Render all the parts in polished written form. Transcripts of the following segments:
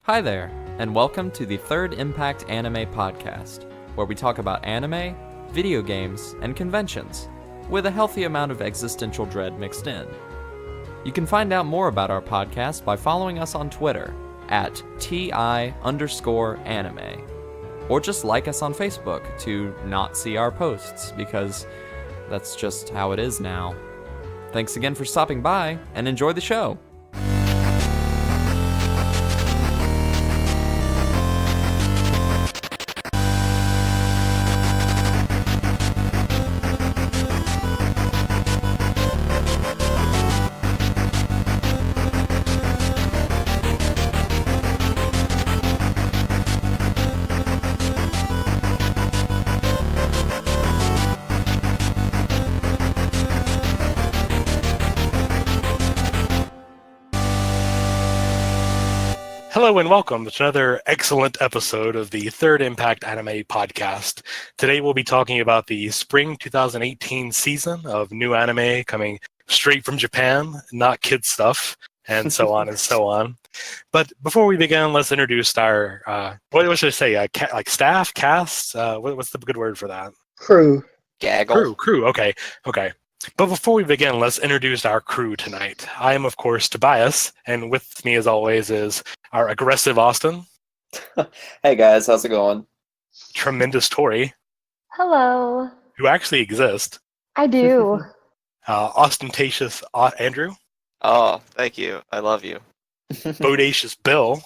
Hi there, and welcome to the Third Impact Anime Podcast, where we talk about anime, video games, and conventions, with a healthy amount of existential dread mixed in. You can find out more about our podcast by following us on Twitter at TI_anime, or just like us on Facebook to not see our posts, because that's just how it is now. Thanks again for stopping by, and enjoy the show! Hello and welcome to another excellent episode of the Third Impact Anime Podcast. Today we'll be talking about the spring 2018 season of new anime coming straight from Japan, not kid stuff, and so on and so on. But before we begin, let's introduce our, what should I say, staff, cast? What's the good word for that? Crew. Gaggle. Crew, okay. But before we begin, let's introduce our crew tonight. I am, of course, Tobias, and with me, as always, is our aggressive Austin. Hey guys, how's it going? Tremendous Tori, Hello. who actually exists. I do. Ostentatious Andrew. Oh, thank you. I love you. Bodacious Bill.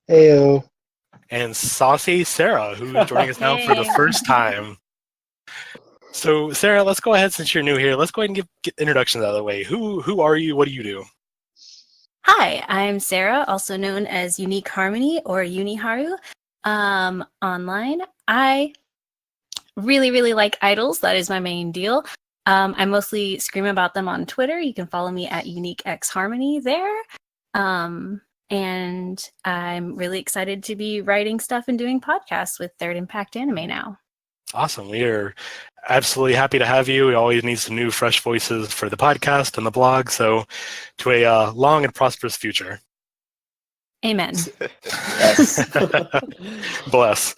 Heyo. And Saucy Sarah, who is joining us now for the first time. So, Sarah, let's go ahead, since you're new here. Let's go ahead and get introductions out of the way. Who are you? What do you do? Hi, I'm Sarah, also known as Unique Harmony or Uniharu. Online, I really like idols. That is my main deal. I mostly scream about them on Twitter. You can follow me at UniqueXHarmony there. And I'm really excited to be writing stuff and doing podcasts with Third Impact Anime now. Awesome. We are absolutely happy to have you. We always need some new, fresh voices for the podcast and the blog. So to a long and prosperous future. Amen. Yes. Bless.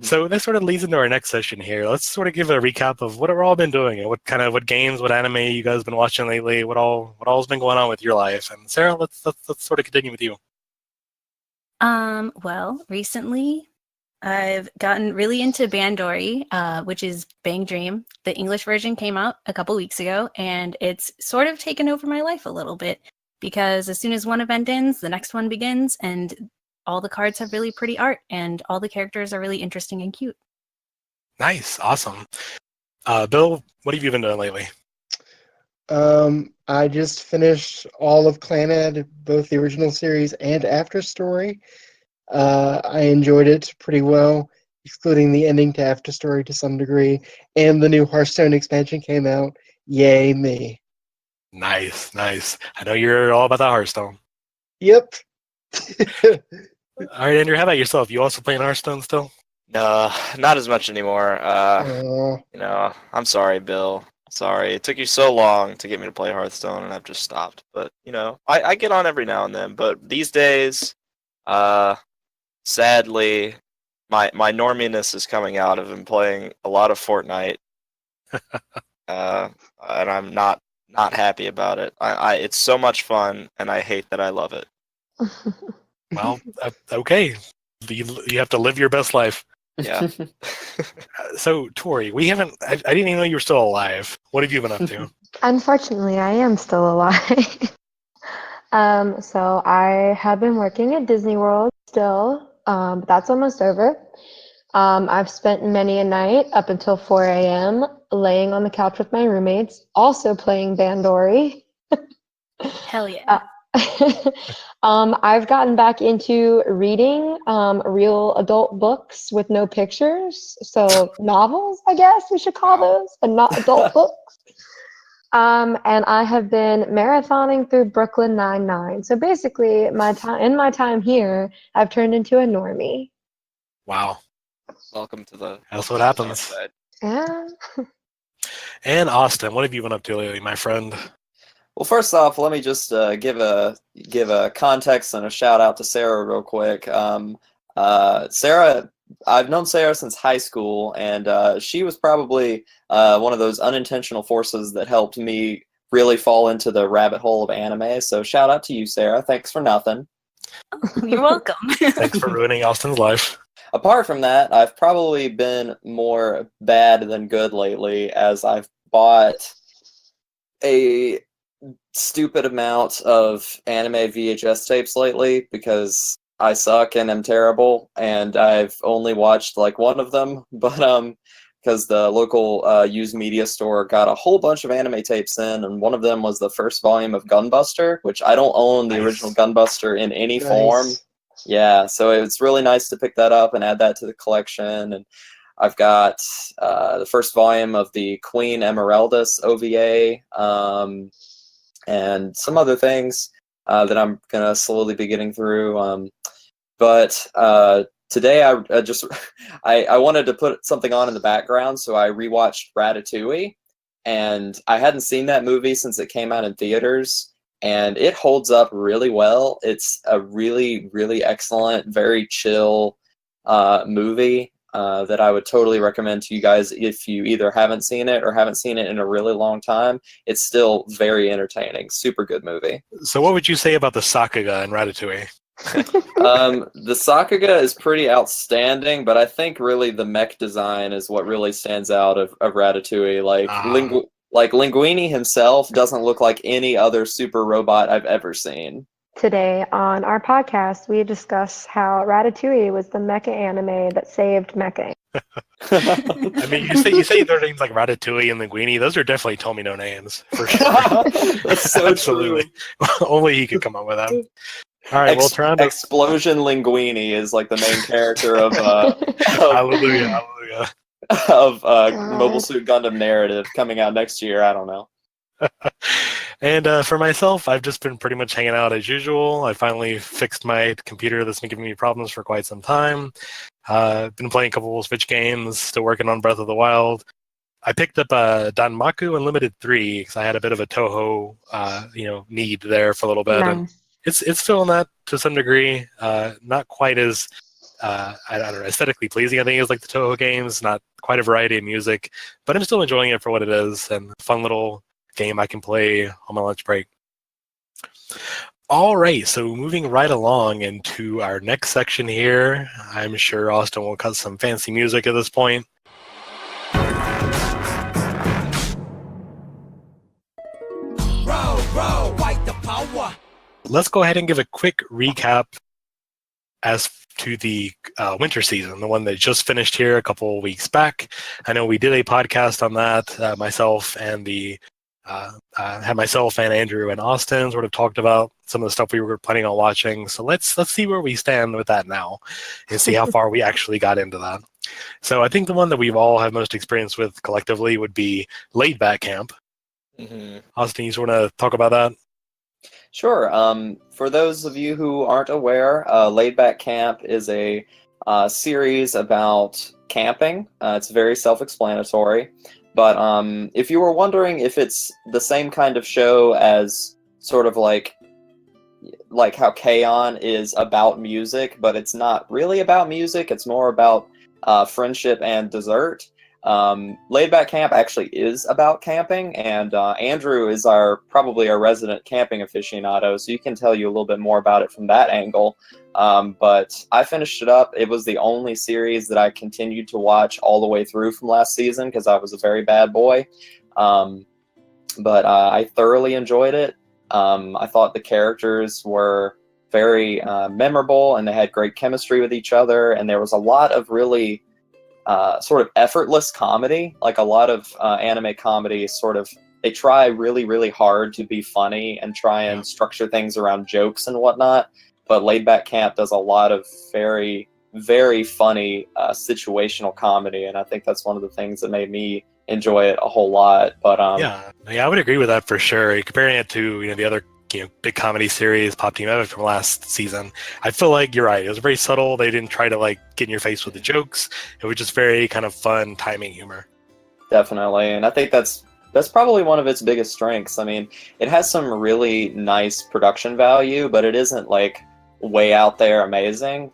So this sort of leads into our next session here. Let's sort of give a recap of what we've all been doing and what games, what anime you guys have been watching lately, what all's been going on with your life. And Sarah, let's sort of continue with you. Well, recently I've gotten really into Bandori, which is Bang Dream. The English version came out a couple weeks ago, and it's sort of taken over my life a little bit because as soon as one event ends, the next one begins, and all the cards have really pretty art, and all the characters are really interesting and cute. Nice. Awesome. Bill, what have you been doing lately? I just finished all of Clannad, both the original series and After Story. I enjoyed it pretty well, excluding the ending to After Story to some degree, and the new Hearthstone expansion came out. Yay me. Nice. I know you're all about that Hearthstone. Yep. All right, Andrew, how about yourself? You also playing Hearthstone still? No, not as much anymore. Aw. I'm sorry, Bill. Sorry. It took you so long to get me to play Hearthstone, and I've just stopped. But, I get on every now and then. But these days, sadly, my norminess is coming out. I've been playing a lot of Fortnite, and I'm not happy about it. It's so much fun, and I hate that I love it. Well, okay. You have to live your best life. Yeah. So, Tori, I didn't even know you were still alive. What have you been up to? Unfortunately, I am still alive. So I have been working at Disney World still. But that's almost over. I've spent many a night up until 4 a.m. laying on the couch with my roommates, also playing Bandori. Hell yeah. I've gotten back into reading real adult books with no pictures. So novels, I guess we should call those, and not adult books. And I have been marathoning through Brooklyn Nine-Nine. So basically, in my time here, I've turned into a normie. Wow. Welcome to the... That's what happens. Side. Yeah. And Austin, what have you been up to lately, my friend? Well, first off, let me just give a context and a shout out to Sarah real quick. Sarah, I've known Sarah since high school, and she was probably one of those unintentional forces that helped me really fall into the rabbit hole of anime. So shout out to you, Sarah. Thanks for nothing. You're welcome. Thanks for ruining Austin's life. Apart from that, I've probably been more bad than good lately, as I've bought a stupid amount of anime VHS tapes lately because I suck and am terrible, and I've only watched like one of them, but because the local used media store got a whole bunch of anime tapes in, and one of them was the first volume of Gunbuster, which I don't own the original Gunbuster in any form. Yeah, so it's really nice to pick that up and add that to the collection. And I've got the first volume of the Queen Emeraldus OVA, and some other things that I'm gonna slowly be getting through. But today I wanted to put something on in the background, so I rewatched Ratatouille, and I hadn't seen that movie since it came out in theaters. And it holds up really well. It's a really, really excellent, very chill movie that I would totally recommend to you guys if you either haven't seen it or haven't seen it in a really long time. It's still very entertaining. Super good movie. So what would you say about the Sakuga in Ratatouille? The Sakuga is pretty outstanding, but I think really the mech design is what really stands out of Ratatouille. Like Linguini himself doesn't look like any other super robot I've ever seen. Today on our podcast, we discuss how Ratatouille was the mecha anime that saved mecha. I mean, you say their names like Ratatouille and Linguini. Those are definitely Tomino names for sure. That's so absolutely. Only he could come up with them. All right, we'll turn to Explosion Linguini is like the main character of hallelujah. of Mobile Suit Gundam narrative coming out next year. I don't know. And for myself, I've just been pretty much hanging out as usual. I finally fixed my computer that's been giving me problems for quite some time. Been playing a couple of Switch games, still working on Breath of the Wild. I picked up Danmaku Unlimited 3 because I had a bit of a Toho need there for a little bit. Nice. And it's filling that to some degree. Not quite as I don't know, aesthetically pleasing, I think, is like the Toho games. Not quite a variety of music, but I'm still enjoying it for what it is, and a fun little game I can play on my lunch break. All right, so moving right along into our next section here. I'm sure Austin will cut some fancy music at this point. Let's go ahead and give a quick recap as to the winter season, the one that just finished here a couple of weeks back. I know we did a podcast on that. Myself and Andrew and Austin sort of talked about some of the stuff we were planning on watching. So let's see where we stand with that now and see how far we actually got into that. So I think the one that we've all had most experience with collectively would be Laid Back Camp. Mm-hmm. Austin, you want to talk about that? Sure. For those of you who aren't aware, Laid Back Camp is a series about camping. It's very self-explanatory. But if you were wondering if it's the same kind of show as sort of like how K-On! Is about music, but it's not really about music, it's more about friendship and dessert. Laid Back Camp actually is about camping, and Andrew is probably our resident camping aficionado, so you can tell you a little bit more about it from that angle. But I finished it up. It was the only series that I continued to watch all the way through from last season because I was a very bad boy. But I thoroughly enjoyed it. I thought the characters were very memorable, and they had great chemistry with each other, and there was a lot of really sort of effortless comedy. Like a lot of anime comedy they try really, really hard to be funny and try and structure things around jokes and whatnot. But Laid Back Camp does a lot of very, very funny situational comedy, and I think that's one of the things that made me enjoy it a whole lot. But yeah, I would agree with that for sure. Comparing it to the other big comedy series, Pop Team Epic from last season, I feel like you're right. It was very subtle. They didn't try to get in your face with the jokes. It was just very kind of fun timing humor. Definitely, and I think that's That's probably one of its biggest strengths. I mean, it has some really nice production value, but it isn't like way out there amazing.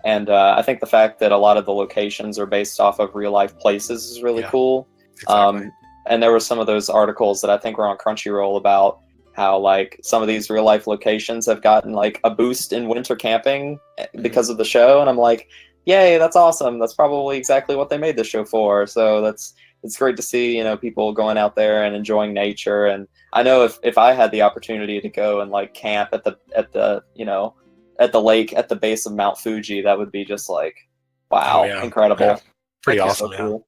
And I think the fact that a lot of the locations are based off of real life places is really cool. Exactly. And there were some of those articles that I think were on Crunchyroll about how like some of these real life locations have gotten like a boost in winter camping because of the show, and I'm like, yay, that's awesome. That's probably exactly what they made the show for. So it's great to see, you know, people going out there and enjoying nature. And I know if I had the opportunity to go and like camp at the you know, at the lake at the base of Mount Fuji, that would be just like, wow, incredible. Yeah. Pretty Like, awesome. so cool.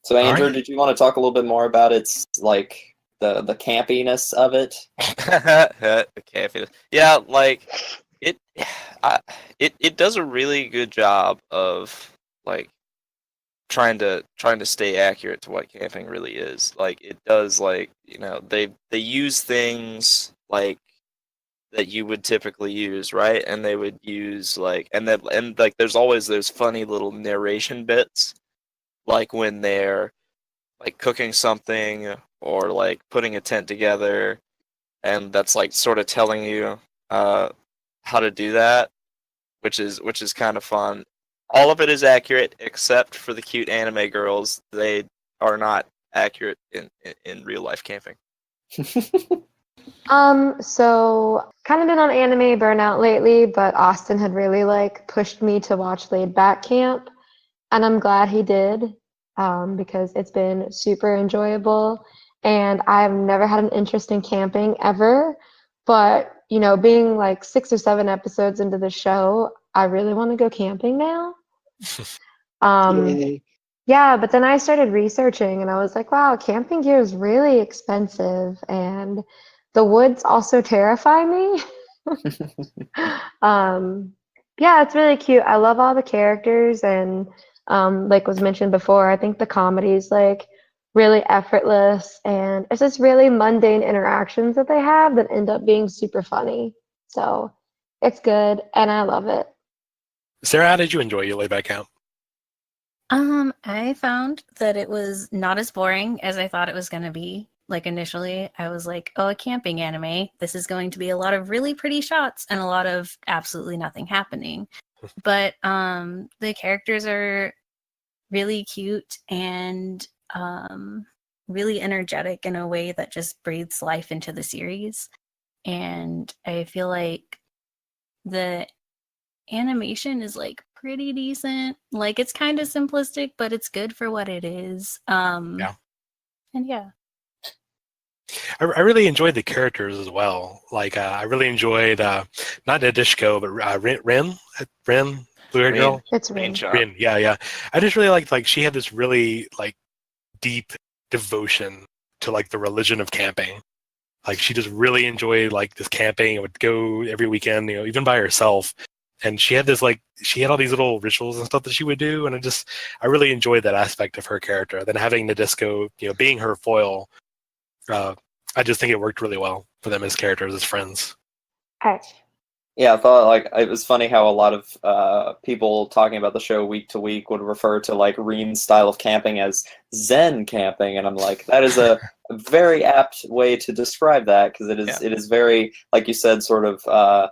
So Andrew, Alright. did you want to talk a little bit more about its like the campiness of it? The campiness. Yeah, like it, it does a really good job of like trying to stay accurate to what camping really is. Like it does, like, you know, they use things like that you would typically use, right? And they would use like and like there's always those funny little narration bits, like when they're like cooking something or like putting a tent together, and that's like sort of telling you how to do that, which is kind of fun. All of it is accurate except for the cute anime girls. They are not accurate in real life camping. So kind of been on anime burnout lately, but Austin had really like pushed me to watch Laid Back Camp, and I'm glad he did, because it's been super enjoyable, and I've never had an interest in camping ever, but you know, being like 6 or 7 episodes into the show, I really want to go camping now. Yay. Yeah, but then I started researching and I was like, wow, camping gear is really expensive and the woods also terrify me. um, yeah, it's really cute. I love all the characters and like was mentioned before, I think the comedy is like really effortless and it's just really mundane interactions that they have that end up being super funny. So it's good and I love it. Sarah, how did you enjoy your layback camp? I found that it was not as boring as I thought it was going to be. Like initially, I was like, oh, a camping anime. This is going to be a lot of really pretty shots and a lot of absolutely nothing happening. But the characters are really cute and really energetic in a way that just breathes life into the series. And I feel like the animation is like pretty decent. Like it's kind of simplistic, but it's good for what it is. Yeah. And yeah. I really enjoyed the characters as well. Like I really enjoyed not Nadishko, but Rin, blue-haired Rin. girl. It's Rain really shot. Rin, yeah. I just really liked like she had this really like deep devotion to like the religion of camping. Like she just really enjoyed like this camping and would go every weekend, you know, even by herself. And she had this like she had all these little rituals and stuff that she would do, and I really enjoyed that aspect of her character. Then having Nadisco, you know, being her foil, I just think it worked really well for them as characters, as friends. okay. Yeah, I thought like it was funny how a lot of people talking about the show week to week would refer to like Reen's style of camping as Zen camping, and I'm like, that is a very apt way to describe that because it is very, like you said, sort of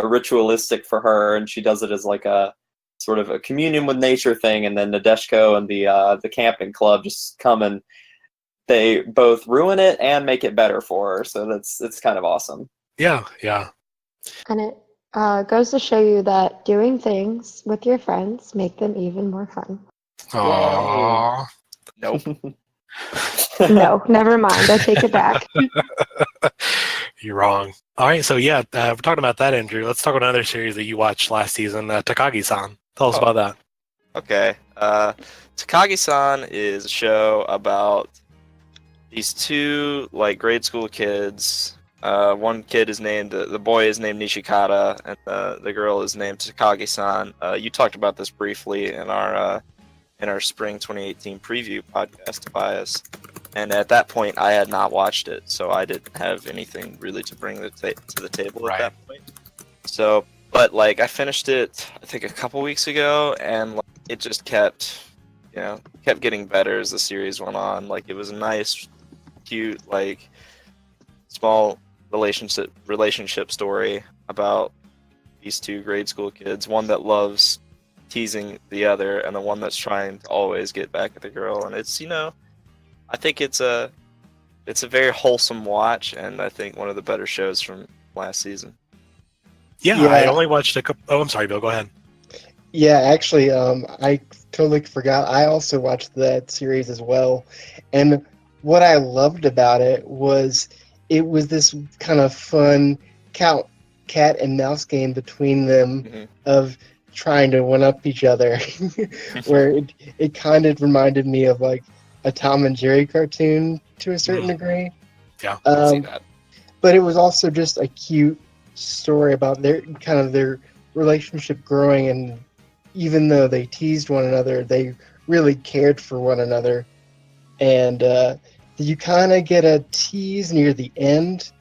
ritualistic for her, and she does it as like a sort of a communion with nature thing. And then Nadeshko and the camping club just come and they both ruin it and make it better for her. So it's kind of awesome. Yeah. And it goes to show you that doing things with your friends make them even more fun. Aww. Nope. No, never mind. I take it back. You're wrong. All right, so yeah, we're talking about that, Andrew. Let's talk about another series that you watched last season, Takagi-san. Tell us about that. Okay. Takagi-san is a show about these two like grade school kids. One kid is named the boy is named Nishikata, and the girl is named Takagi-san. You talked about this briefly in our spring 2018 preview podcast, Tobias. And at that point, I had not watched it, so I didn't have anything really to bring to the table at that point. So, but like I finished it, I think a couple weeks ago, and like, it just kept getting better as the series went on. Like it was a nice cute, like small relationship story about these two grade school kids. One that loves teasing the other, and the one that's trying to always get back at the girl. And it's, I think it's a very wholesome watch, and I think one of the better shows from last season. Yeah, Yeah. I only watched a couple. Oh, I'm sorry, Bill. Go ahead. Yeah, actually, I totally forgot. I also watched that series as well, and what I loved about it was this kind of fun cat and mouse game between them of trying to one up each other, where it kind of reminded me of like a Tom and Jerry cartoon to a certain degree. Yeah, I can see that. But it was also just a cute story about their relationship growing, and even though they teased one another, they really cared for one another. And you kind of get a tease near the end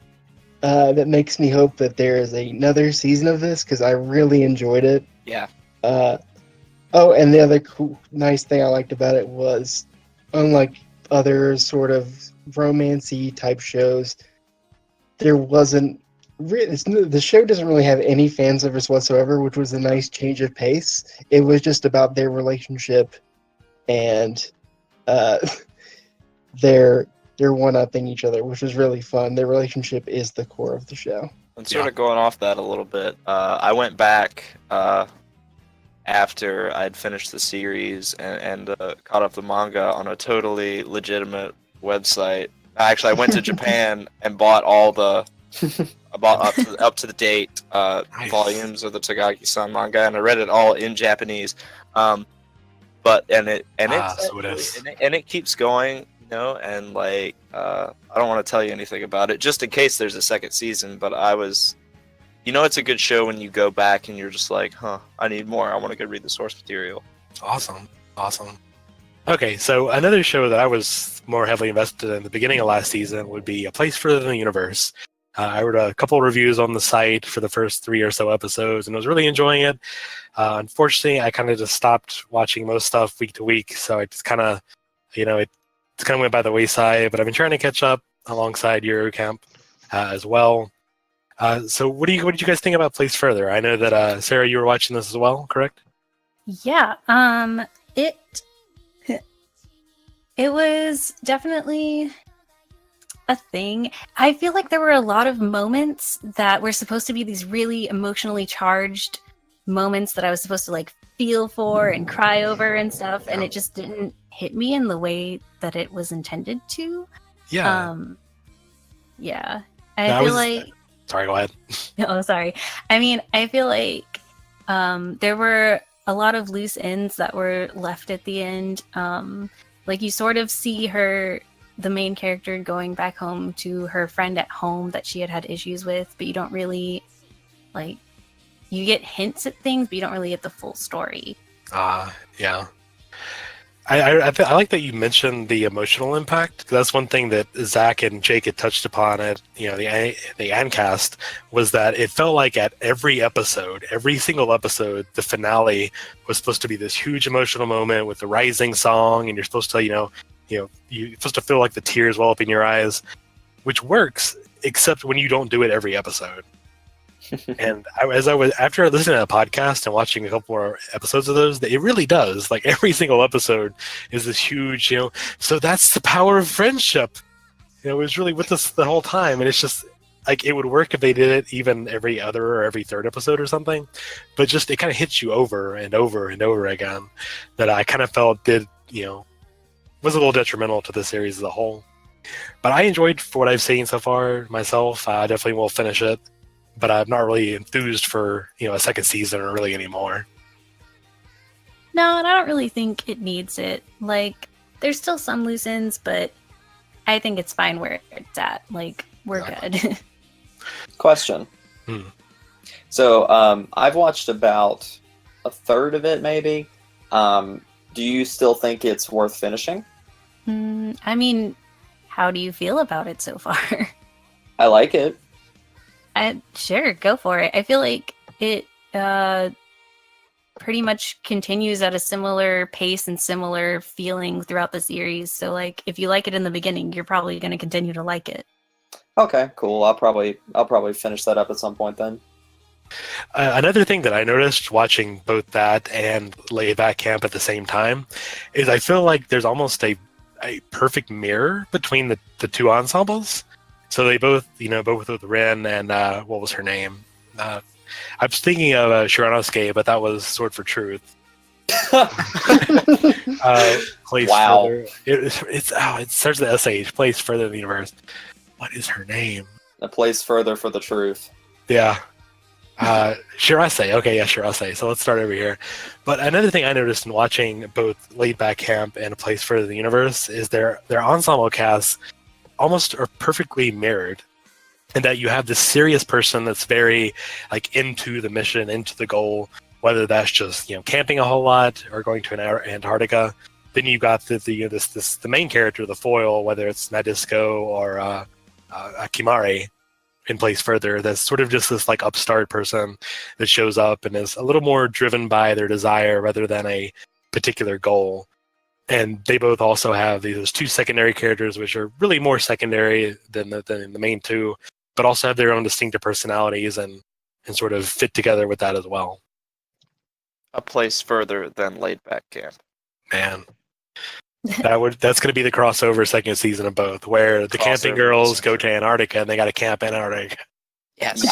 that makes me hope that there is another season of this, because I really enjoyed it. Yeah. Oh, and the other nice thing I liked about it was, unlike other sort of romancy type shows, there wasn't the show doesn't really have any fan service whatsoever, which was a nice change of pace. It was just about their relationship and their one-upping each other, which was really fun. Their relationship is the core of the show. And sort of going off that a little bit, I went back after I'd finished the series and caught up the manga on a totally legitimate website. Actually, I went to Japan and bought all up to the date Nice. volumes of the Takagi-san manga, and I read it all in Japanese. It keeps going, and like I don't want to tell you anything about it, just in case there's a second season. But it's a good show when you go back and you're just like, I need more. I want to go read the source material. Awesome. Okay, so another show that I was more heavily invested in the beginning of last season would be A Place Further Than the Universe. I wrote a couple of reviews on the site for the first 3 or so episodes, and I was really enjoying it. Unfortunately, I kind of just stopped watching most stuff week to week, so it just kind of, it kind of went by the wayside. But I've been trying to catch up alongside Eurocamp as well. So what did you guys think about Place Further? I know that Sarah, you were watching this as well, correct? Yeah. It was definitely a thing. I feel like there were a lot of moments that were supposed to be these really emotionally charged moments that I was supposed to like feel for and cry over and stuff, and it just didn't hit me in the way that it was intended to. Yeah. Yeah. I feel like... Sorry, go ahead. Oh, sorry. I mean, I feel like there were a lot of loose ends that were left at the end. Like you sort of see the main character going back home to her friend at home that she had issues with, but you don't really you get hints at things, but you don't really get the full story. Yeah. I like that you mentioned the emotional impact. That's one thing that Zach and Jake had touched upon at the Ancast, was that it felt like at every single episode, the finale was supposed to be this huge emotional moment with the rising song, and you're supposed to you're supposed to feel like the tears well up in your eyes, which works except when you don't do it every episode. And after listening to a podcast and watching a couple more episodes of those, it really does. Like every single episode is this huge, so that's the power of friendship. It was really with us the whole time, and it's just like it would work if they did it even every other or every third episode or something. But just it kind of hits you over and over and over again. That I kind of felt was a little detrimental to the series as a whole. But I enjoyed for what I've seen so far myself. I definitely will finish it. But I'm not really enthused for a second season or really anymore. No, and I don't really think it needs it. Like, there's still some loose ends, but I think it's fine where it's at. Like, we're good. Question. So, I've watched about a third of it, maybe. Do you still think it's worth finishing? I mean, how do you feel about it so far? I like it. Sure, go for it. I feel like it pretty much continues at a similar pace and similar feeling throughout the series. So like if you like it in the beginning, you're probably going to continue to like it. Okay, cool. I'll probably finish that up at some point then. Another thing that I noticed watching both that and Layback Camp at the same time is I feel like there's almost a perfect mirror between the two ensembles. So they both, both with Ren and what was her name? I was thinking of Shiranosuke, but that was Sword for Truth. Place Wow. further. It starts with SH. Place further in the universe. What is her name? A place further for the truth. Yeah. Shirase. Okay, yeah, Shirase. So let's start over here. But another thing I noticed in watching both Laid Back Camp and A Place Further in the Universe is their ensemble casts almost are perfectly mirrored. And that you have this serious person that's very like into the mission, into the goal, whether that's just camping a whole lot or going to Antarctica. Then you got the main character, the foil, whether it's Nadisco or Kimari. In Place Further, that's sort of just this like upstart person that shows up and is a little more driven by their desire rather than a particular goal. And they both also have those two secondary characters, which are really more secondary than the main two, but also have their own distinctive personalities and sort of fit together with that as well. A Place Further than Laid Back Camp. Man. That's going to be the crossover second season of both, where the camping girls go to Antarctica and they got to camp in Antarctica. Yes.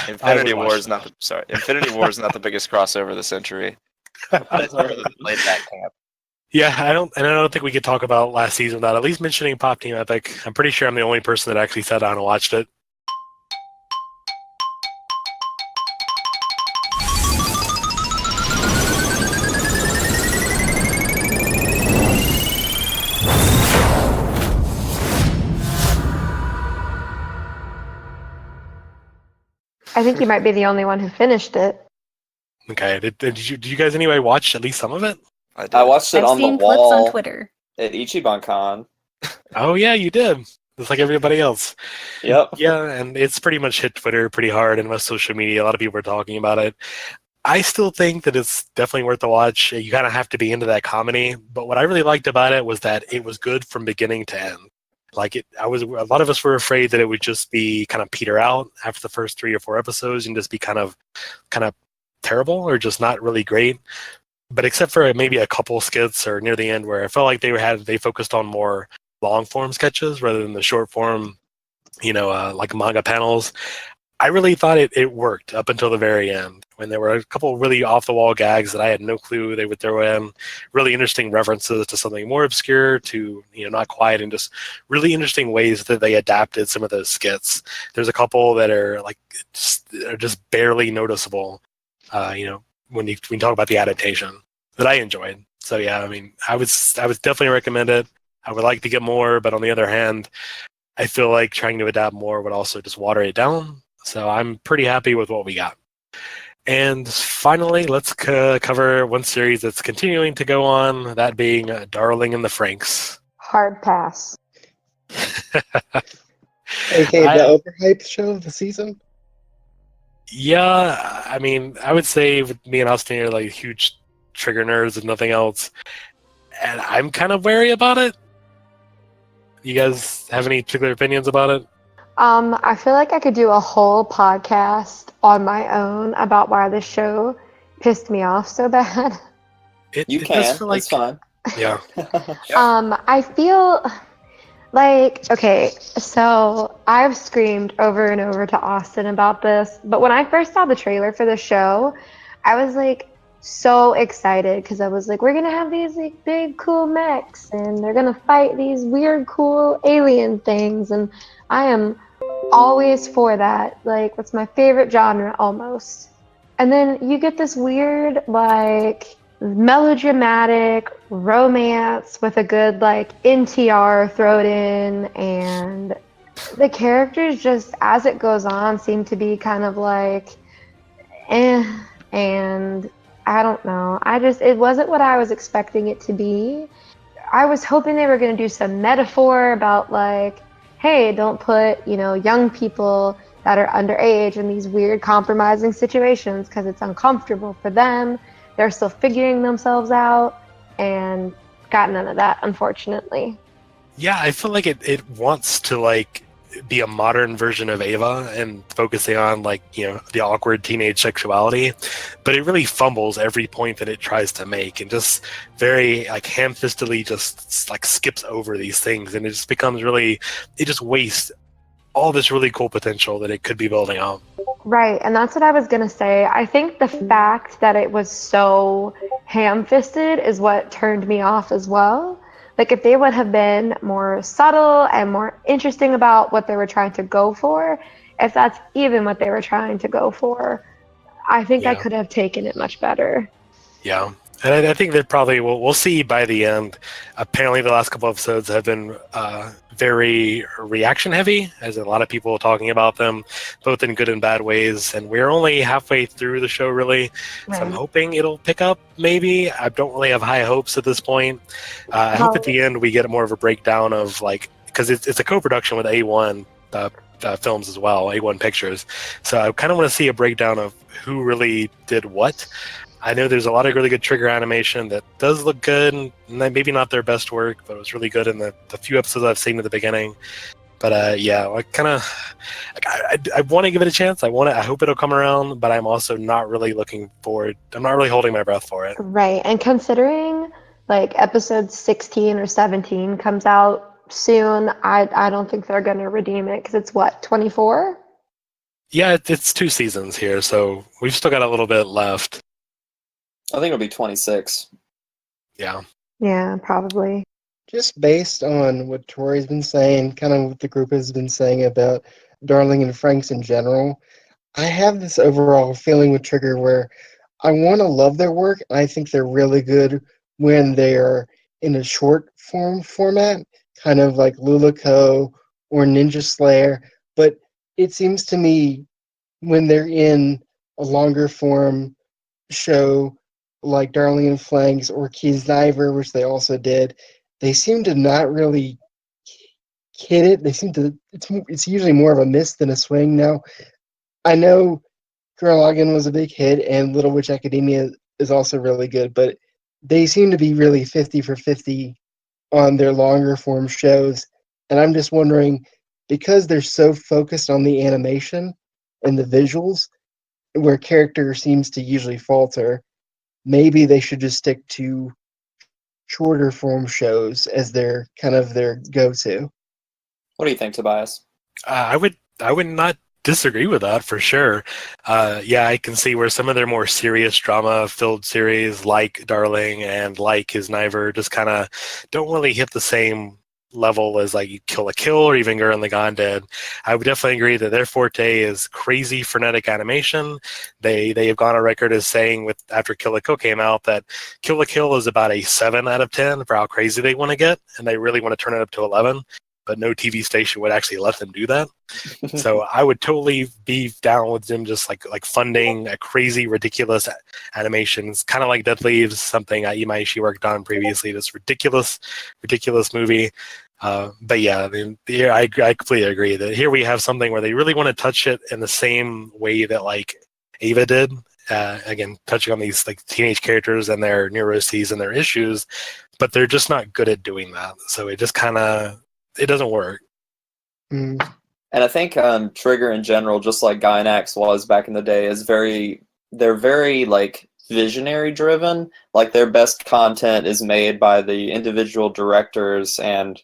Infinity War is not the biggest crossover of the century. Laid Back Camp. Yeah, I don't think we could talk about last season without at least mentioning Pop Team Epic. I'm pretty sure I'm the only person that actually sat down and watched it. I think you might be the only one who finished it. Okay, did you guys anyway watch at least some of it? I watched it I've on the seen clips wall on Twitter. at Ichiban Con. Oh yeah, you did. Just like everybody else. Yep. Yeah, and it's pretty much hit Twitter pretty hard and most social media. A lot of people are talking about it. I still think that it's definitely worth the watch. You kind of have to be into that comedy. But what I really liked about it was that it was good from beginning to end. A lot of us were afraid that it would just be kind of peter out after the first 3 or 4 episodes and just be kind of terrible or just not really great. But except for maybe a couple skits or near the end where I felt like they focused on more long form sketches rather than the short form, like manga panels. I really thought it worked up until the very end when there were a couple really off the wall gags that I had no clue they would throw in. Really interesting references to something more obscure to not quite, and just really interesting ways that they adapted some of those skits. There's a couple that are just barely noticeable. When you talk about the adaptation that I enjoyed. So yeah, I mean, I would definitely recommend it. I would like to get more, but on the other hand, I feel like trying to adapt more would also just water it down. So I'm pretty happy with what we got. And finally, let's cover one series that's continuing to go on, that being Darling in the Franxx. Hard pass. AKA the overhyped show of the season? Yeah, I mean, I would say with me and Austin are like huge trigger nerds and nothing else. And I'm kind of wary about it. You guys have any particular opinions about it? I feel like I could do a whole podcast on my own about why this show pissed me off so bad. You can. It's fine. Yeah. I feel like, okay, so I've screamed over and over to Austin about this, but when I first saw the trailer for the show, I was like so excited because I was like, we're gonna have these like big cool mechs and they're gonna fight these weird cool alien things, and I am always for that. Like, that's my favorite genre almost. And then you get this weird like melodramatic romance with a good like NTR thrown in, and the characters just as it goes on seem to be kind of like and I don't know. It wasn't what I was expecting it to be. I was hoping they were going to do some metaphor about like, hey, don't put, young people that are underage in these weird compromising situations because it's uncomfortable for them. They're still figuring themselves out, and got none of that, unfortunately. Yeah, I feel like it wants to like be a modern version of Ava and focusing on like, you know, the awkward teenage sexuality, but it really fumbles every point that it tries to make and just very like ham-fistedly just like skips over these things, and it just becomes really, it just wastes all this really cool potential that it could be building up. Right, and that's what I was gonna say. I think the fact that it was so ham-fisted is what turned me off as well. Like, if they would have been more subtle and more interesting about what they were trying to go for, if that's even what they were trying to go for, I think I Yeah. could have taken it much better. Yeah. And I think that probably we'll see by the end. Apparently, the last couple episodes have been very reaction heavy, as a lot of people are talking about them, both in good and bad ways. And we're only halfway through the show, really. So I'm Right. hoping it'll pick up, maybe. I don't really have high hopes at this point. I hope at the end we get more of a breakdown of, like, because it's a co production with A1 Films as well, A1 Pictures. So I kind of want to see a breakdown of who really did what. I know there's a lot of really good trigger animation that does look good, and maybe not their best work, but it was really good in the few episodes I've seen at the beginning. But yeah, I kind of, I want to give it a chance. I hope it'll come around, but I'm also not really looking forward. I'm not really holding my breath for it. Right, and considering like episode 16 or 17 comes out soon, I don't think they're gonna redeem it because it's what, 24? Yeah, it's 2 seasons here, so we've still got a little bit left. I think it'll be 26. Yeah. Yeah, probably. Just based on what Tori's been saying, kind of what the group has been saying about Darling and Franxx in general, I have this overall feeling with Trigger where I want to love their work, and I think they're really good when they're in a short form format, kind of like Lulaco or Ninja Slayer. But it seems to me when they're in a longer form show like Darling and Franxx or Keys Diver, which they also did, they seem to not really hit it. They seem to. It's usually more of a miss than a swing. Now, I know Girl Logan was a big hit, and Little Witch Academia is also really good, but they seem to be really 50 for 50 on their longer form shows. And I'm just wondering, because they're so focused on the animation and the visuals, where character seems to usually falter, maybe they should just stick to shorter form shows as their kind of their go-to. What do you think, Tobias? I would not disagree with that for sure. Yeah, I can see where some of their more serious drama-filled series, like Darling and like His Niver, just kind of don't really hit the same level as like Kill la Kill or even Gurren Lagann did. I would definitely agree that their forte is crazy frenetic animation. They have gone on record as saying with after Kill la Kill came out that Kill la Kill is about a 7 out of 10 for how crazy they want to get, and they really want to turn it up to 11. But no TV station would actually let them do that. So I would totally be down with them just like funding a crazy, ridiculous animations, kind of like Dead Leaves, something Imaishi worked on previously. This ridiculous movie. But yeah, I mean, I completely agree that here we have something where they really want to touch it in the same way that like Ava did. Again, touching on these like teenage characters and their neuroses and their issues, but they're just not good at doing that. So it just kind of, it doesn't work. Mm. And I think Trigger in general, just like Gainax was back in the day, they're very like visionary driven. Like their best content is made by the individual directors and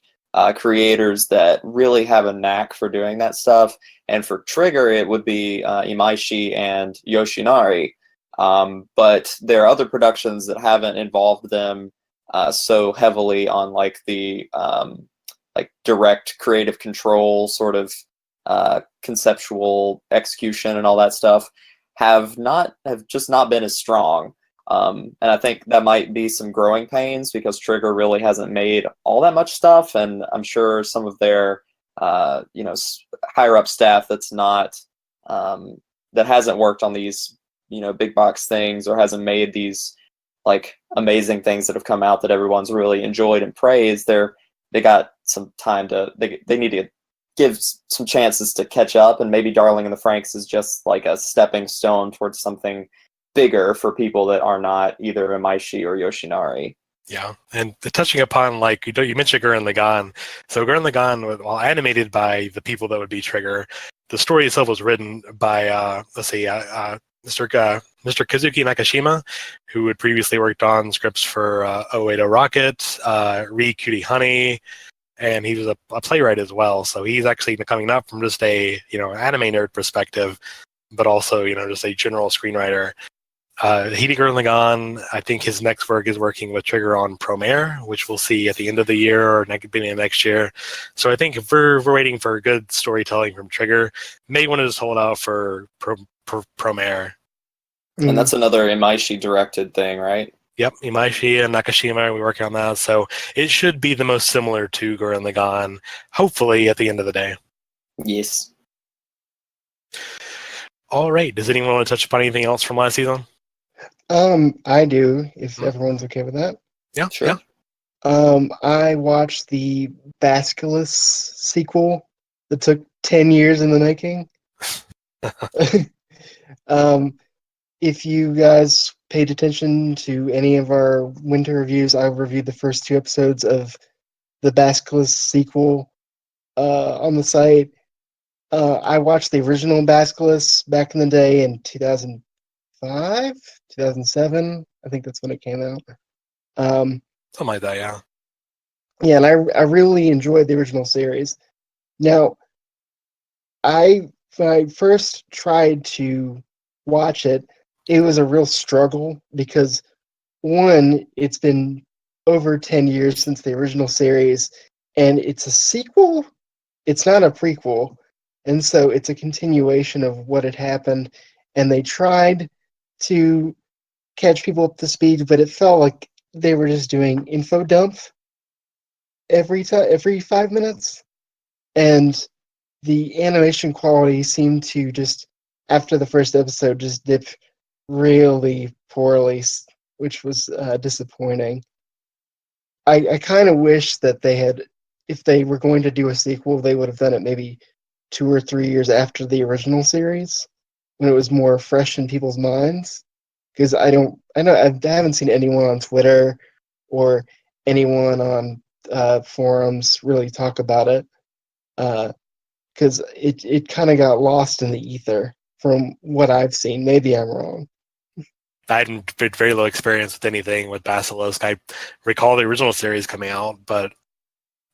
creators that really have a knack for doing that stuff. And for Trigger, it would be Imaishi and Yoshinari. But there are other productions that haven't involved them so heavily on like the like direct creative control sort of conceptual execution and all that stuff have just not been as strong. And I think that might be some growing pains because Trigger really hasn't made all that much stuff, and I'm sure some of their higher up staff that's not that hasn't worked on these big box things or hasn't made these like amazing things that have come out that everyone's really enjoyed and praised. They got some time to they need to gives some chances to catch up, and maybe Darling in the Franxx is just like a stepping stone towards something bigger for people that are not either Imaishi or Yoshinari. Yeah, and touching upon, like, you mentioned Gurren Lagann. So Gurren Lagann, while animated by the people that would be Trigger, the story itself was written by, Mr. Kazuki Nakashima, who had previously worked on scripts for 080 Rocket, Re Cutie Honey, and he was a playwright as well. So he's actually coming up from just a anime nerd perspective, but also just a general screenwriter. He did Gurren Lagann. I think his next work is working with Trigger on Promare, which we'll see at the end of the year or beginning of next year. So I think if we're waiting for good storytelling from Trigger, may want to just hold out for Promare. And that's another Imaishi directed thing, right? Yep, Imaishi and Nakashima, we're working on that. So it should be the most similar to Gurren Lagann, hopefully at the end of the day. Yes. All right. Does anyone want to touch upon anything else from last season? I do, if everyone's okay with that. Yeah, Sure. Yeah. I watched the Basilisk sequel that took 10 years in the making. If you guys paid attention to any of our winter reviews, I reviewed the first 2 episodes of the Basilisk sequel on the site. I watched the original Basilisk back in the day in 2005, 2007. I think that's when it came out. Something like that, yeah. Yeah, and I really enjoyed the original series. Now, when I first tried to watch it, it was a real struggle because, one, it's been over 10 years since the original series, and it's a sequel. It's not a prequel, and so it's a continuation of what had happened, and they tried to catch people up to speed, but it felt like they were just doing info dump every 5 minutes, and the animation quality seemed to just, after the first episode, just dip really poorly, which was disappointing. I kind of wish that they had, if they were going to do a sequel, they would have done it maybe 2 or 3 years after the original series, when it was more fresh in people's minds. Because I haven't seen anyone on Twitter or anyone on forums really talk about it, because it kind of got lost in the ether from what I've seen. Maybe I'm wrong. I had very little experience with anything with Basilisk. I recall the original series coming out, but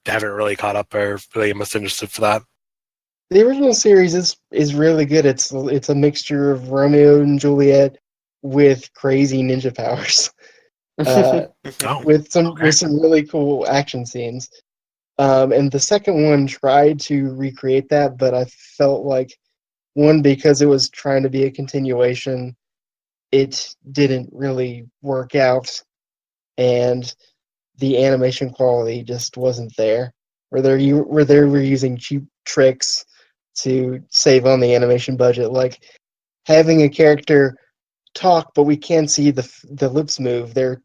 haven't really caught up or really much interested for that. The original series is really good. It's a mixture of Romeo and Juliet with crazy ninja powers, with some really cool action scenes. And the second one tried to recreate that, but I felt like, one, because it was trying to be a continuation, it didn't really work out, and the animation quality just wasn't there. Where they were using cheap tricks to save on the animation budget, like having a character talk, but we can't see the lips move. Their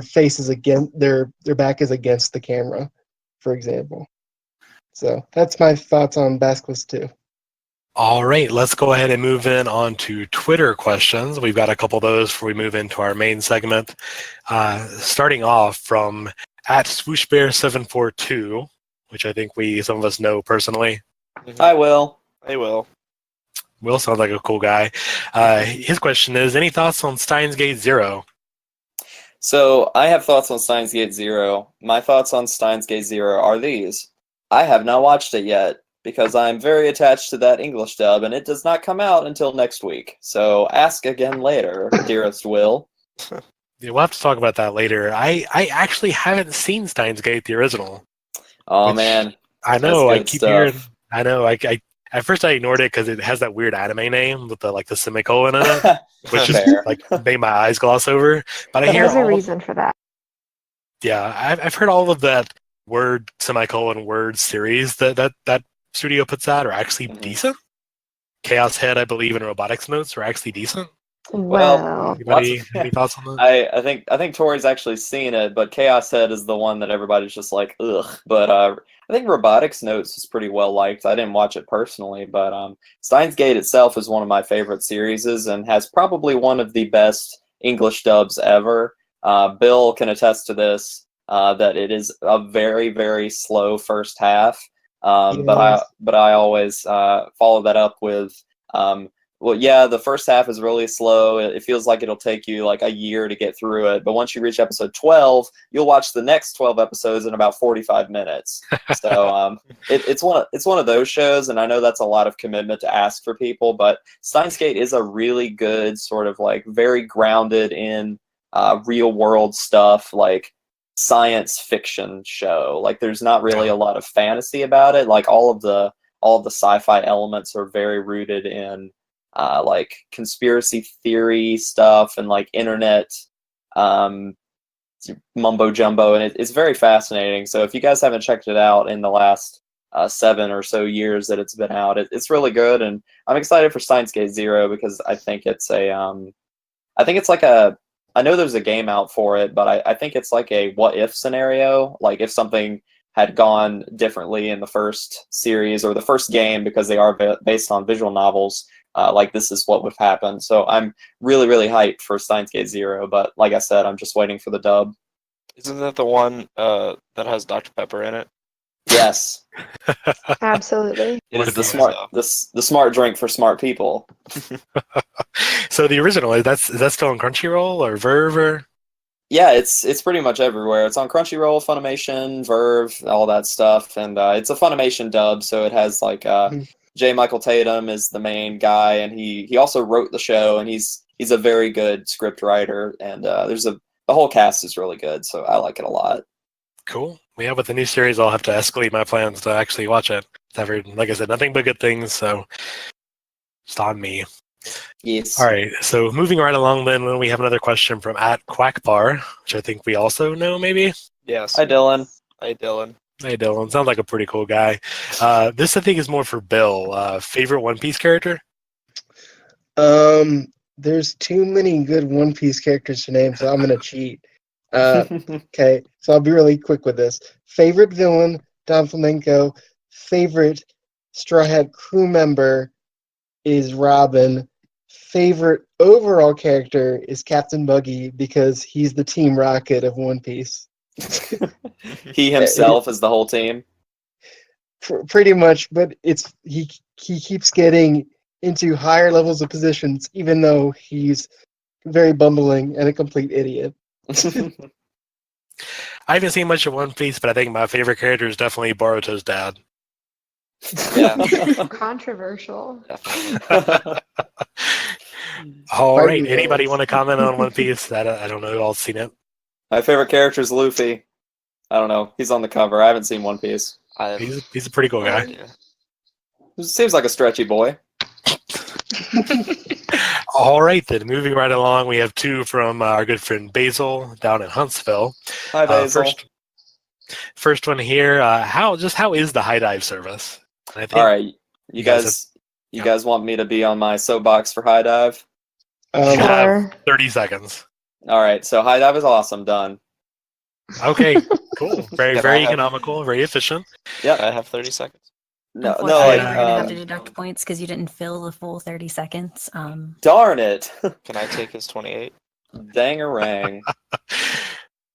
face is their back is against the camera, for example. So that's my thoughts on Basilisk 2. All right, let's go ahead and move in on to Twitter questions. We've got a couple of those before we move into our main segment. Starting off from @swooshbear742, which I think some of us know personally. I will. They will. Will sounds like a cool guy. His question is, any thoughts on Steins Gate Zero? So I have thoughts on Steins Gate Zero. My thoughts on Steins Gate Zero are these. I have not watched it yet, because I'm very attached to that English dub, and it does not come out until next week. So ask again later, dearest Will. Yeah, we'll have to talk about that later. I actually haven't seen Steins Gate, the original. Oh, man. I know. I keep stuff. hearing. I know. I at first I ignored it because it has that weird anime name with the semicolon in it, which is made my eyes gloss over. But I hear There's a reason for that. Yeah, I've heard all of that word semicolon word series that studio puts out are actually decent. Chaos Head, I believe, and Robotics Notes are actually decent. Well, Anybody, What? any thoughts on that? I think Tori's actually seen it, but Chaos Head is the one that everybody's just like, ugh. But I think Robotics Notes is pretty well liked. I didn't watch it personally, but Steins Gate itself is one of my favorite series and has probably one of the best English dubs ever. Bill can attest to this, that it is a very, very slow first half. Yes. But I always follow that up with well, yeah, the first half is really slow. It feels like it'll take you like a year to get through it. But once you reach episode 12, you'll watch the next 12 episodes in about 45 minutes. So it's one of those shows, and I know that's a lot of commitment to ask for people, but Steins Gate is a really good sort of like very grounded in real world stuff, like science fiction show. Like there's not really a lot of fantasy about it. Like all of the sci-fi elements are very rooted in like conspiracy theory stuff and like internet mumbo jumbo, and it's very fascinating. So if you guys haven't checked it out in the last 7 or so years that it's been out, it's really good, and I'm excited for Steins Gate Zero because I think it's like a, I know there's a game out for it, but I think it's like a what if scenario, like if something had gone differently in the first series or the first game, because they are based on visual novels. Like this is what would happen. So I'm really, really hyped for Steins Gate Zero, but like I said, I'm just waiting for the dub. Isn't that the one that has Dr. Pepper in it? Yes, Absolutely. it What is a the beauty. the smart drink for smart people. So the original, is that still on Crunchyroll or Verve? Or? Yeah, it's pretty much everywhere. It's on Crunchyroll, Funimation, Verve, all that stuff, and it's a Funimation dub, so it has like J. Michael Tatum is the main guy, and he also wrote the show, and he's a very good script writer, and the whole cast is really good, so I like it a lot. Cool. Yeah, with the new series, I'll have to escalate my plans to actually watch it. I've heard, like I said, nothing but good things, so it's on me. Yes. All right, so moving right along then, we have another question from @Quackbar, which I think we also know, maybe? Yes. Hi, Dylan. Hey, Dylan. Hey, Dylan. Sounds like a pretty cool guy. This, I think, is more for Bill. Favorite One Piece character? There's too many good One Piece characters to name, so I'm gonna cheat. Okay, so I'll be really quick with this. Favorite villain, Don Flamenco. Favorite Straw Hat crew member is Robin. Favorite overall character is Captain Buggy because he's the Team Rocket of One Piece. He himself is the whole team. Pretty much, but he keeps getting into higher levels of positions, even though he's very bumbling and a complete idiot. I haven't seen much of One Piece, but I think my favorite character is definitely Boruto's dad. Yeah. Controversial. Definitely. All Right, right. you Anybody guys. want to comment on One Piece? I don't know who all's seen it. My favorite character is Luffy. I don't know. He's on the cover. I haven't seen One Piece. He's a pretty cool guy. idea. Seems like a stretchy boy. All right, then. Moving right along, we have two from our good friend Basil down in Huntsville. Hi, Basil. First one here. How is the high dive service? And I think All right, you guys guys want me to be on my soapbox for High Dive? you Um, have Sure. 30 seconds. All right, so High Dive is awesome. Done. Okay, cool. Very, Can I very have- economical, very efficient. Yep. I have 30 seconds. No, Unfortunately, like we're gonna have to deduct points because you didn't fill the full 30 seconds. darn it, Can I take his 28? dangarang.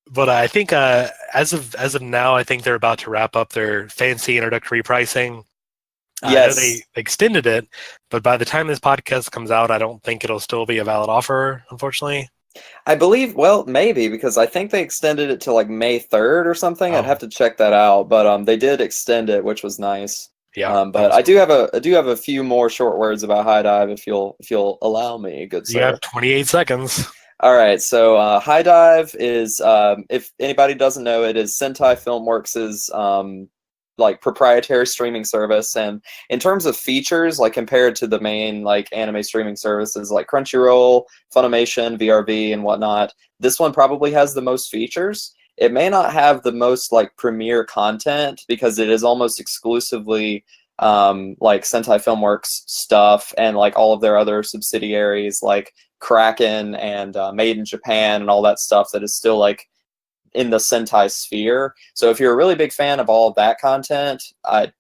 But I think as of now, I think they're about to wrap up their fancy introductory pricing. I know Yes. they extended it, but by the time this podcast comes out, I don't think it'll still be a valid offer, unfortunately. I believe, well, maybe, because I think they extended it to like May 3rd or something. I'd Oh. have to check that out, but they did extend it, which was nice. Yeah, But I do have a few more short words about High Dive if you'll allow me, good you sir. have 28 seconds. All right, so High Dive is, if anybody doesn't know, it is Sentai Filmworks' like proprietary streaming service, and in terms of features, like compared to the main like anime streaming services like Crunchyroll, Funimation, VRV, and whatnot, this one probably has the most features. It may not have the most like premier content because it is almost exclusively like Sentai Filmworks stuff and like all of their other subsidiaries like Kraken and Made in Japan and all that stuff that is still like in the Sentai sphere. So if you're a really big fan of all of that content,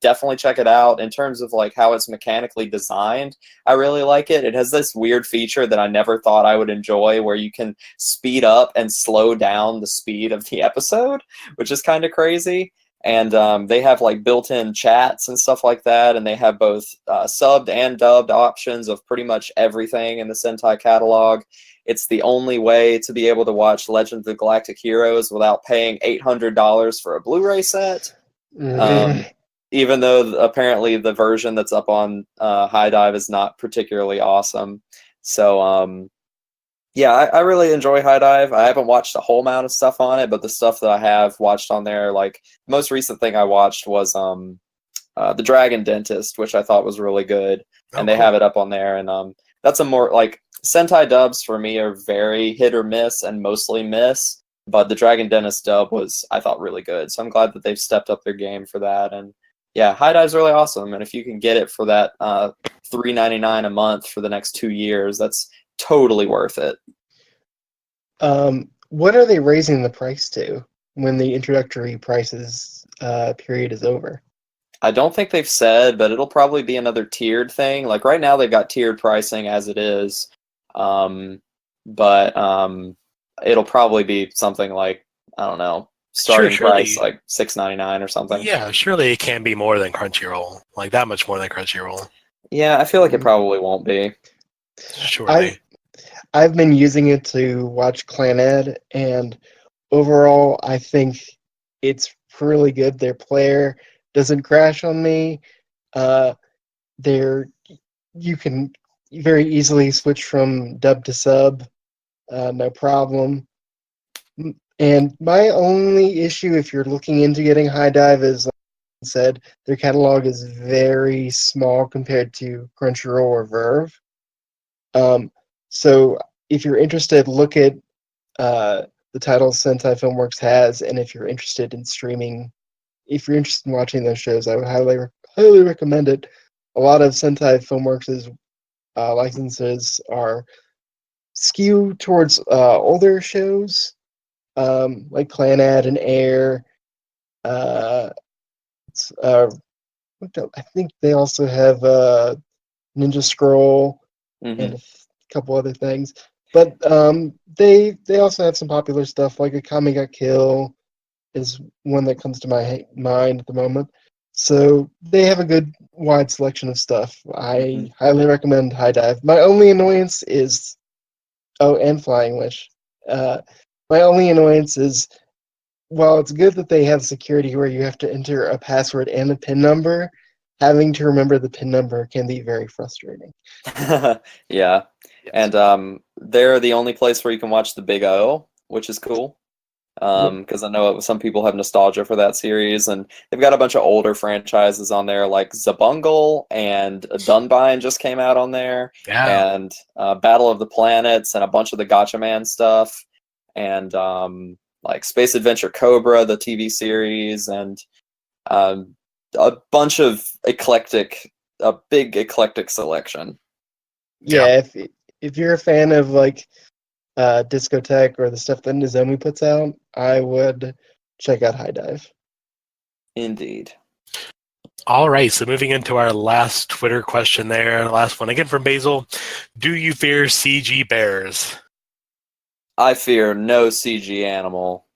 definitely check it out. In terms of like how it's mechanically designed, I really like it. It has this weird feature that I never thought I would enjoy, where you can speed up and slow down the speed of the episode, which is kind of crazy. And they have like built-in chats and stuff like that, and they have both subbed and dubbed options of pretty much everything in the Sentai catalog. It's the only way to be able to watch Legend of the Galactic Heroes without paying $800 for a Blu-ray set. Even though apparently the version that's up on High Dive is not particularly awesome. So, yeah, I really enjoy High Dive. I haven't watched a whole amount of stuff on it, but the stuff that I have watched on there, like, the most recent thing I watched was The Dragon Dentist, which I thought was really good. And they have it up on there. And that's a more, like, Sentai dubs for me are very hit or miss and mostly miss, but the Dragon Dentist dub was, I thought, really good. So I'm glad that they've stepped up their game for that. And yeah, High Dive's really awesome. And if you can get it for that $3.99 a month for the next 2 years, that's totally worth it. What are they raising the price to when the introductory prices period is over? I don't think they've said, but it'll probably be another tiered thing. Like right now they've got tiered pricing as it is. But it'll probably be something like, I don't know, starting price like $6.99 or something. Yeah, surely it can be more than Crunchyroll, like that much more than Crunchyroll. Yeah, I feel like it probably won't be. Surely. I've been using it to watch Claned, and overall, I think it's really good. Their player doesn't crash on me. You can very easily switch from dub to sub, no problem. And my only issue, if you're looking into getting High Dive, is, like I said, their catalog is very small compared to Crunchyroll or Verve. So if you're interested, look at the titles Sentai Filmworks has, and if you're interested in streaming, if you're interested in watching those shows, I would highly recommend it. A lot of Sentai Filmworks' licenses are skew towards older shows, like Clanad and Air. I think they also have Ninja Scroll and a couple other things. But they also have some popular stuff, like Akame ga Kill is one that comes to my mind at the moment. So they have a good wide selection of stuff. I highly recommend High Dive. My only annoyance is, and Flying Wish. My only annoyance is, while it's good that they have security where you have to enter a password and a PIN number, having to remember the PIN number can be very frustrating. Yeah. And they're the only place where you can watch the Big O, which is cool. Because I know some people have nostalgia for that series, and they've got a bunch of older franchises on there, like Zabungle and Dunbine just came out on there, and Battle of the Planets and a bunch of the Gatchaman stuff, and like Space Adventure Cobra, the TV series, and a bunch of a big eclectic selection. Yeah, if you're a fan of like Discotheque or the stuff that Nozomi puts out, I would check out High Dive. Indeed. All right, so moving into our last Twitter question there, last one again from Basil. Do you fear CG bears? I fear no CG animal.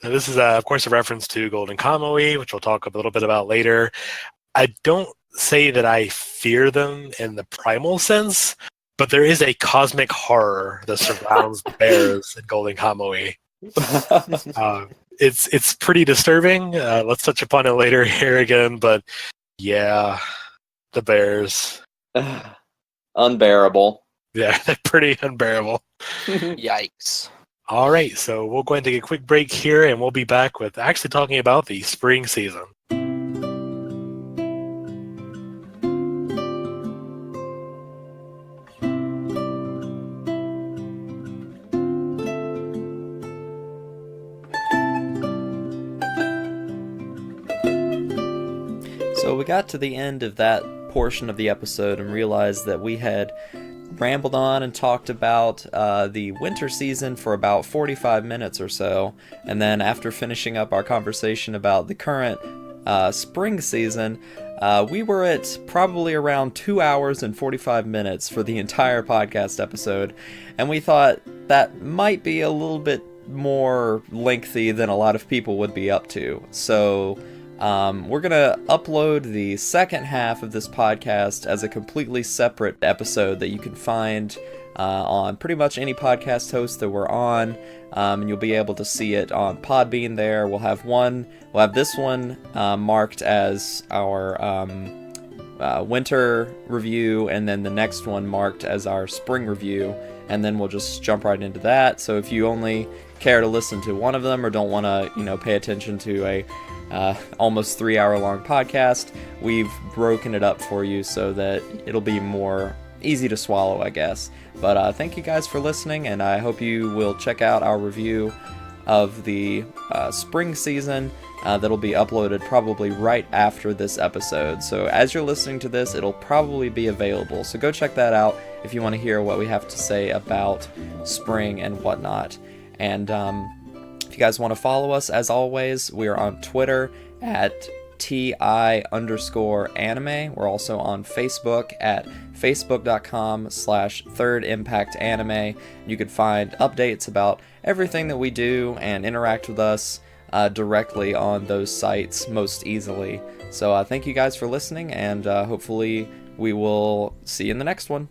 Now, this is, of course, a reference to Golden Kamuy, which we'll talk a little bit about later. I don't say that I fear them in the primal sense, but there is a cosmic horror that surrounds bears in Golden Kamuy. It's pretty disturbing. Let's touch upon it later here again, but yeah, the bears. Unbearable. Yeah, they're pretty unbearable. Yikes. All right, so we'll go ahead and take a quick break here, and we'll be back with actually talking about the spring season. So we got to the end of that portion of the episode and realized that we had rambled on and talked about the winter season for about 45 minutes or so, and then after finishing up our conversation about the current spring season, we were at probably around 2 hours and 45 minutes for the entire podcast episode, and we thought that might be a little bit more lengthy than a lot of people would be up to. So we're gonna upload the second half of this podcast as a completely separate episode that you can find on pretty much any podcast host that we're on, and you'll be able to see it on Podbean there. We'll have this one marked as our winter review, and then the next one marked as our spring review, and then we'll just jump right into that. So if you only care to listen to one of them or don't want to, pay attention to a almost 3 hour long podcast, we've broken it up for you so that it'll be more easy to swallow, I guess. But thank you guys for listening, and I hope you will check out our review of the spring season that'll be uploaded probably right after this episode. So as you're listening to this, it'll probably be available. So go check that out if you want to hear what we have to say about spring and whatnot. And if you guys want to follow us, as always, we are on Twitter at TI_anime. We're also on Facebook at facebook.com/thirdimpactanime. You can find updates about everything that we do and interact with us directly on those sites most easily. So thank you guys for listening, and hopefully we will see you in the next one.